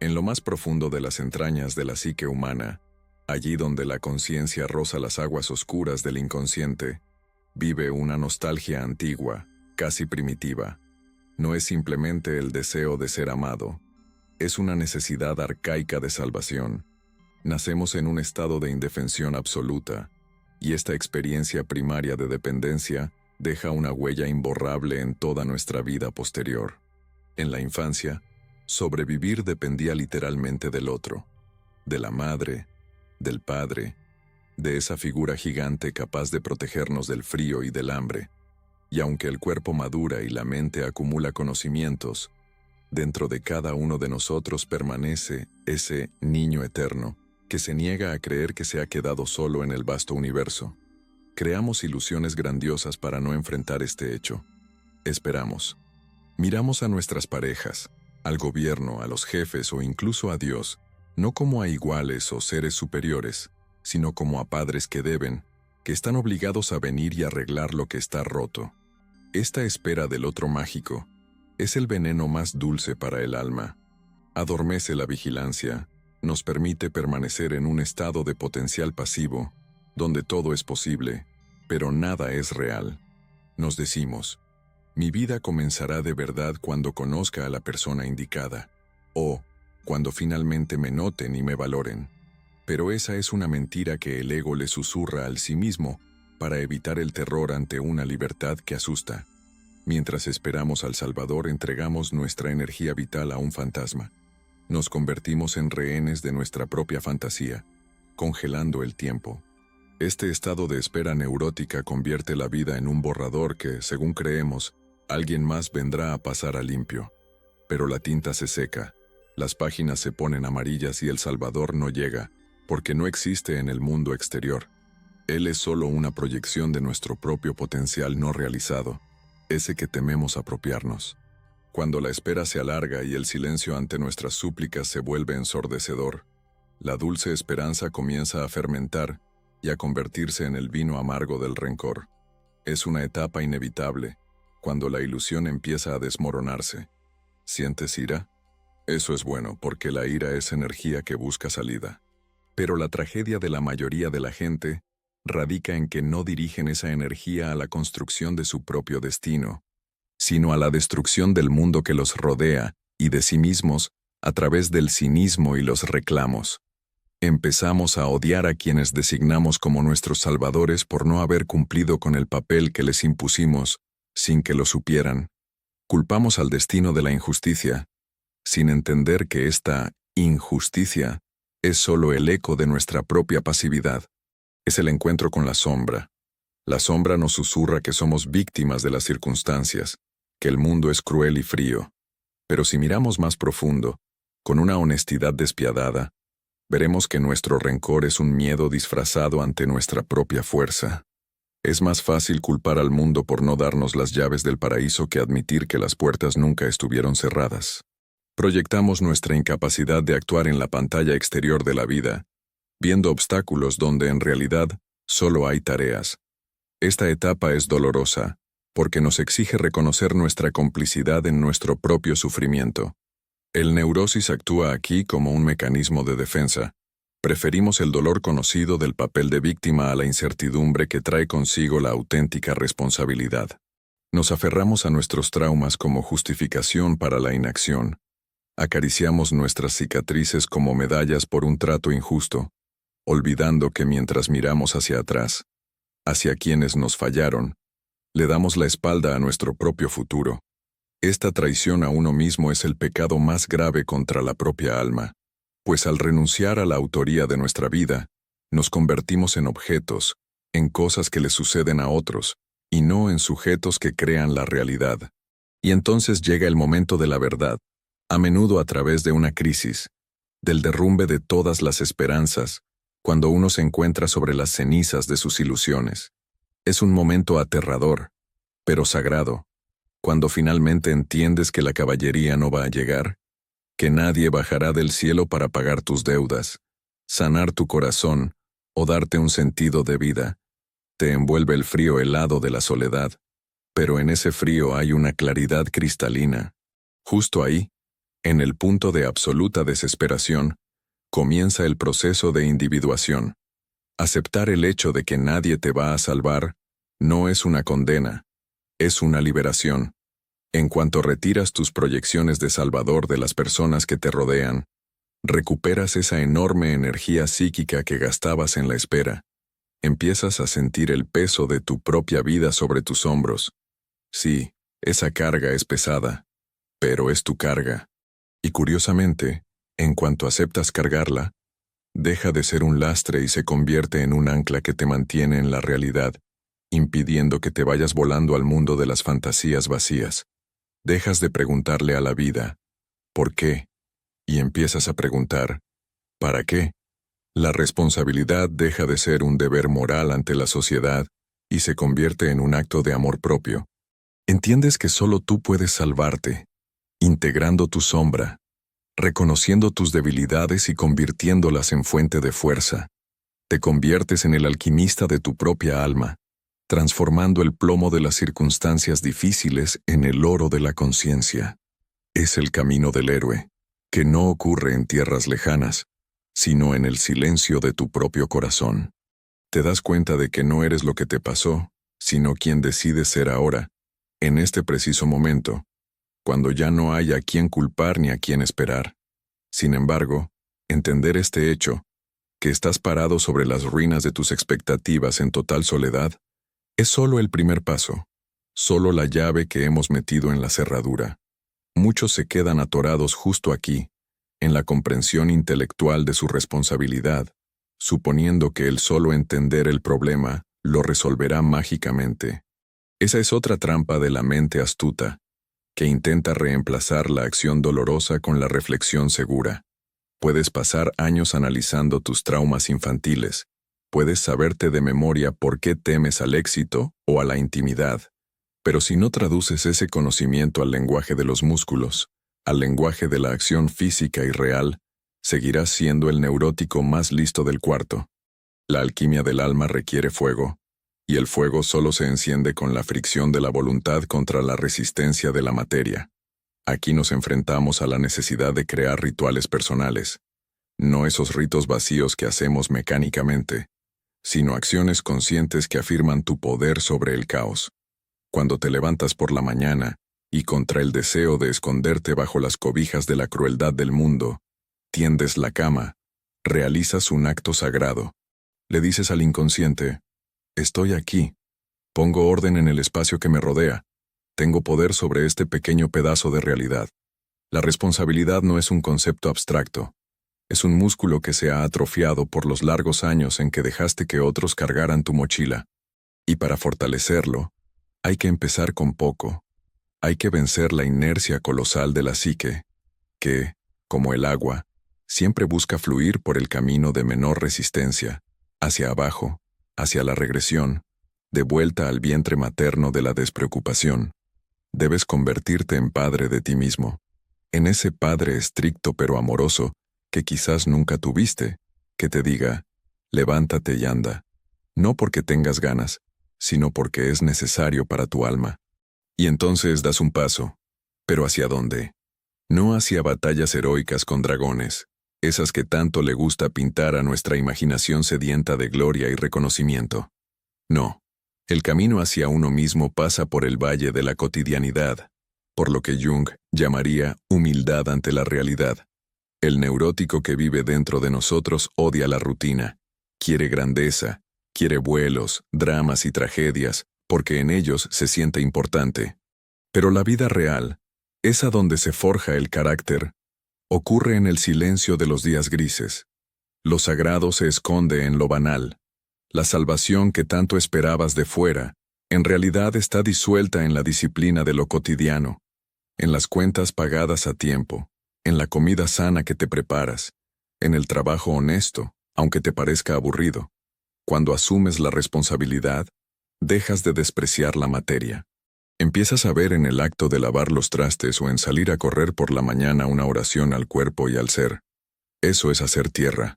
En lo más profundo de las entrañas de la psique humana, allí donde la conciencia roza las aguas oscuras del inconsciente, vive una nostalgia antigua, casi primitiva. No es simplemente el deseo de ser amado, es una necesidad arcaica de salvación. Nacemos en un estado de indefensión absoluta, y esta experiencia primaria de dependencia deja una huella imborrable en toda nuestra vida posterior. En la infancia, sobrevivir dependía literalmente del otro, de la madre, del padre, de esa figura gigante capaz de protegernos del frío y del hambre. Y aunque el cuerpo madura y la mente acumula conocimientos, dentro de cada uno de nosotros permanece ese niño eterno que se niega a creer que se ha quedado solo en el vasto universo. Creamos ilusiones grandiosas para no enfrentar este hecho. Esperamos. Miramos a nuestras parejas, al gobierno, a los jefes o incluso a Dios, no como a iguales o seres superiores, sino como a padres que deben, que están obligados a venir y arreglar lo que está roto. Esta espera del otro mágico es el veneno más dulce para el alma. Adormece la vigilancia, nos permite permanecer en un estado de potencial pasivo, donde todo es posible, pero nada es real. Nos decimos, mi vida comenzará de verdad cuando conozca a la persona indicada, o cuando finalmente me noten y me valoren. Pero esa es una mentira que el ego le susurra al sí mismo para evitar el terror ante una libertad que asusta. Mientras esperamos al Salvador, entregamos nuestra energía vital a un fantasma. Nos convertimos en rehenes de nuestra propia fantasía, congelando el tiempo. Este estado de espera neurótica convierte la vida en un borrador que, según creemos, alguien más vendrá a pasar a limpio. Pero la tinta se seca, las páginas se ponen amarillas y el Salvador no llega, porque no existe en el mundo exterior. Él es solo una proyección de nuestro propio potencial no realizado, ese que tememos apropiarnos. Cuando la espera se alarga y el silencio ante nuestras súplicas se vuelve ensordecedor, la dulce esperanza comienza a fermentar y a convertirse en el vino amargo del rencor. Es una etapa inevitable, cuando la ilusión empieza a desmoronarse. ¿Sientes ira? Eso es bueno, porque la ira es energía que busca salida. Pero la tragedia de la mayoría de la gente radica en que no dirigen esa energía a la construcción de su propio destino, sino a la destrucción del mundo que los rodea y de sí mismos a través del cinismo y los reclamos. Empezamos a odiar a quienes designamos como nuestros salvadores por no haber cumplido con el papel que les impusimos sin que lo supieran. Culpamos al destino de la injusticia, sin entender que esta injusticia es solo el eco de nuestra propia pasividad. Es el encuentro con la sombra. La sombra nos susurra que somos víctimas de las circunstancias, que el mundo es cruel y frío. Pero si miramos más profundo, con una honestidad despiadada, veremos que nuestro rencor es un miedo disfrazado ante nuestra propia fuerza. Es más fácil culpar al mundo por no darnos las llaves del paraíso que admitir que las puertas nunca estuvieron cerradas. Proyectamos nuestra incapacidad de actuar en la pantalla exterior de la vida, viendo obstáculos donde en realidad solo hay tareas. Esta etapa es dolorosa, porque nos exige reconocer nuestra complicidad en nuestro propio sufrimiento. El neurosis actúa aquí como un mecanismo de defensa. Preferimos el dolor conocido del papel de víctima a la incertidumbre que trae consigo la auténtica responsabilidad. Nos aferramos a nuestros traumas como justificación para la inacción. Acariciamos nuestras cicatrices como medallas por un trato injusto, olvidando que mientras miramos hacia atrás, hacia quienes nos fallaron, le damos la espalda a nuestro propio futuro. Esta traición a uno mismo es el pecado más grave contra la propia alma, pues al renunciar a la autoría de nuestra vida, nos convertimos en objetos, en cosas que le suceden a otros, y no en sujetos que crean la realidad. Y entonces llega el momento de la verdad, a menudo a través de una crisis, del derrumbe de todas las esperanzas, cuando uno se encuentra sobre las cenizas de sus ilusiones. Es un momento aterrador, pero sagrado, cuando finalmente entiendes que la caballería no va a llegar, que nadie bajará del cielo para pagar tus deudas, sanar tu corazón o darte un sentido de vida. Te envuelve el frío helado de la soledad, pero en ese frío hay una claridad cristalina. Justo ahí, En el punto de absoluta desesperación, comienza el proceso de individuación. Aceptar el hecho de que nadie te va a salvar no es una condena, es una liberación. En cuanto retiras tus proyecciones de salvador de las personas que te rodean, recuperas esa enorme energía psíquica que gastabas en la espera. Empiezas a sentir el peso de tu propia vida sobre tus hombros. Sí, esa carga es pesada, pero es tu carga. Y curiosamente, en cuanto aceptas cargarla, deja de ser un lastre y se convierte en un ancla que te mantiene en la realidad, impidiendo que te vayas volando al mundo de las fantasías vacías. Dejas de preguntarle a la vida, ¿por qué? Y empiezas a preguntar, ¿para qué? La responsabilidad deja de ser un deber moral ante la sociedad y se convierte en un acto de amor propio. Entiendes que solo tú puedes salvarte, integrando tu sombra, reconociendo tus debilidades y convirtiéndolas en fuente de fuerza. Te conviertes en el alquimista de tu propia alma, transformando el plomo de las circunstancias difíciles en el oro de la conciencia. Es el camino del héroe, que no ocurre en tierras lejanas, sino en el silencio de tu propio corazón. Te das cuenta de que no eres lo que te pasó, sino quien decides ser ahora, en este preciso momento, cuando ya no hay a quién culpar ni a quién esperar. Sin embargo, entender este hecho, que estás parado sobre las ruinas de tus expectativas en total soledad, es solo el primer paso, solo la llave que hemos metido en la cerradura. Muchos se quedan atorados justo aquí, en la comprensión intelectual de su responsabilidad, suponiendo que el solo entender el problema lo resolverá mágicamente. Esa es otra trampa de la mente astuta, que intenta reemplazar la acción dolorosa con la reflexión segura. Puedes pasar años analizando tus traumas infantiles, puedes saberte de memoria por qué temes al éxito o a la intimidad, pero si no traduces ese conocimiento al lenguaje de los músculos, al lenguaje de la acción física y real, seguirás siendo el neurótico más listo del cuarto. La alquimia del alma requiere fuego, y el fuego solo se enciende con la fricción de la voluntad contra la resistencia de la materia. Aquí nos enfrentamos a la necesidad de crear rituales personales, no esos ritos vacíos que hacemos mecánicamente, sino acciones conscientes que afirman tu poder sobre el caos. Cuando te levantas por la mañana, y contra el deseo de esconderte bajo las cobijas de la crueldad del mundo, tiendes la cama, realizas un acto sagrado. Le dices al inconsciente, estoy aquí, pongo orden en el espacio que me rodea, tengo poder sobre este pequeño pedazo de realidad. La responsabilidad no es un concepto abstracto, es un músculo que se ha atrofiado por los largos años en que dejaste que otros cargaran tu mochila. Y para fortalecerlo, hay que empezar con poco. Hay que vencer la inercia colosal de la psique, que, como el agua, siempre busca fluir por el camino de menor resistencia, hacia abajo, hacia la regresión, de vuelta al vientre materno de la despreocupación. Debes convertirte en padre de ti mismo, en ese padre estricto pero amoroso que quizás nunca tuviste, que te diga, levántate y anda, no porque tengas ganas, sino porque es necesario para tu alma. Y entonces das un paso, pero ¿hacia dónde? No hacia batallas heroicas con dragones, esas que tanto le gusta pintar a nuestra imaginación sedienta de gloria y reconocimiento. No, el camino hacia uno mismo pasa por el valle de la cotidianidad, por lo que Jung llamaría humildad ante la realidad. El neurótico que vive dentro de nosotros odia la rutina, quiere grandeza, quiere vuelos, dramas y tragedias, porque en ellos se siente importante. Pero la vida real, esa donde se forja el carácter, ocurre en el silencio de los días grises. Lo sagrado se esconde en lo banal. La salvación que tanto esperabas de fuera, en realidad está disuelta en la disciplina de lo cotidiano, en las cuentas pagadas a tiempo, en la comida sana que te preparas, en el trabajo honesto, aunque te parezca aburrido. Cuando asumes la responsabilidad, dejas de despreciar la materia. Empiezas a ver en el acto de lavar los trastes o en salir a correr por la mañana una oración al cuerpo y al ser. Eso es hacer tierra.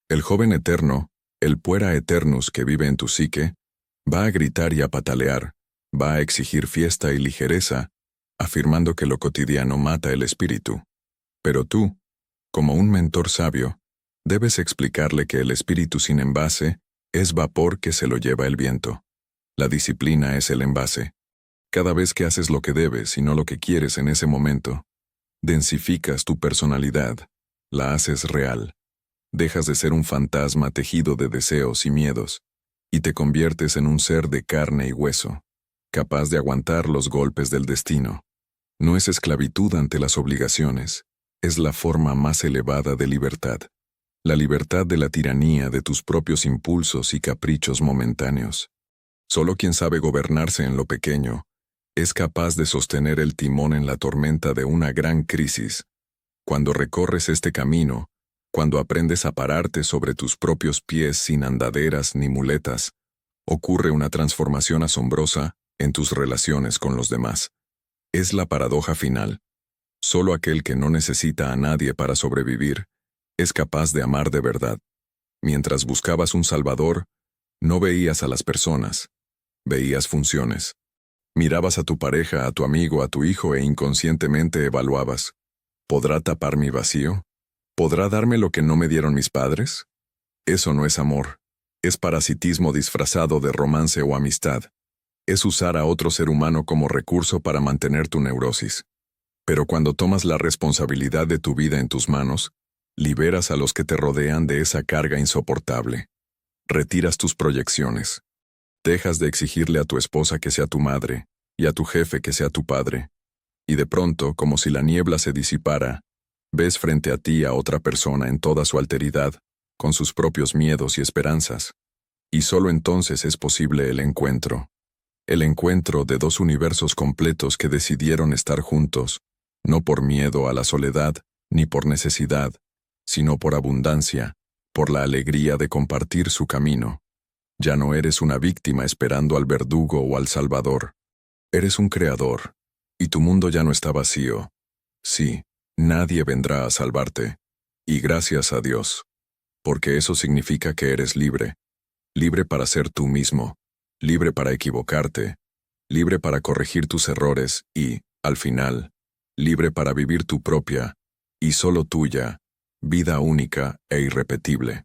El joven eterno, el puera eternus que vive en tu psique, va a gritar y a patalear, va a exigir fiesta y ligereza, afirmando que lo cotidiano mata el espíritu. Pero tú, como un mentor sabio, debes explicarle que el espíritu sin envase es vapor que se lo lleva el viento. La disciplina es el envase. Cada vez que haces lo que debes y no lo que quieres en ese momento, densificas tu personalidad, la haces real. Dejas de ser un fantasma tejido de deseos y miedos, y te conviertes en un ser de carne y hueso, capaz de aguantar los golpes del destino. No es esclavitud ante las obligaciones, es la forma más elevada de libertad. La libertad de la tiranía de tus propios impulsos y caprichos momentáneos. Solo quien sabe gobernarse en lo pequeño es capaz de sostener el timón en la tormenta de una gran crisis. Cuando recorres este camino, cuando aprendes a pararte sobre tus propios pies sin andaderas ni muletas, ocurre una transformación asombrosa en tus relaciones con los demás. Es la paradoja final. Solo aquel que no necesita a nadie para sobrevivir es capaz de amar de verdad. Mientras buscabas un salvador, no veías a las personas, veías funciones. Mirabas a tu pareja, a tu amigo, a tu hijo e inconscientemente evaluabas. ¿Podrá tapar mi vacío? ¿Podrá darme lo que no me dieron mis padres? Eso no es amor. Es parasitismo disfrazado de romance o amistad. Es usar a otro ser humano como recurso para mantener tu neurosis. Pero cuando tomas la responsabilidad de tu vida en tus manos, liberas a los que te rodean de esa carga insoportable. Retiras tus proyecciones. Dejas de exigirle a tu esposa que sea tu madre y a tu jefe que sea tu padre. Y de pronto, como si la niebla se disipara, ves frente a ti a otra persona en toda su alteridad, con sus propios miedos y esperanzas. Y solo entonces es posible el encuentro. El encuentro de dos universos completos que decidieron estar juntos, no por miedo a la soledad, ni por necesidad, sino por abundancia, por la alegría de compartir su camino. Ya no eres una víctima esperando al verdugo o al salvador. Eres un creador, y tu mundo ya no está vacío. Sí, nadie vendrá a salvarte, y gracias a Dios, porque eso significa que eres libre, libre para ser tú mismo, libre para equivocarte, libre para corregir tus errores y, al final, libre para vivir tu propia, y solo tuya, vida única e irrepetible.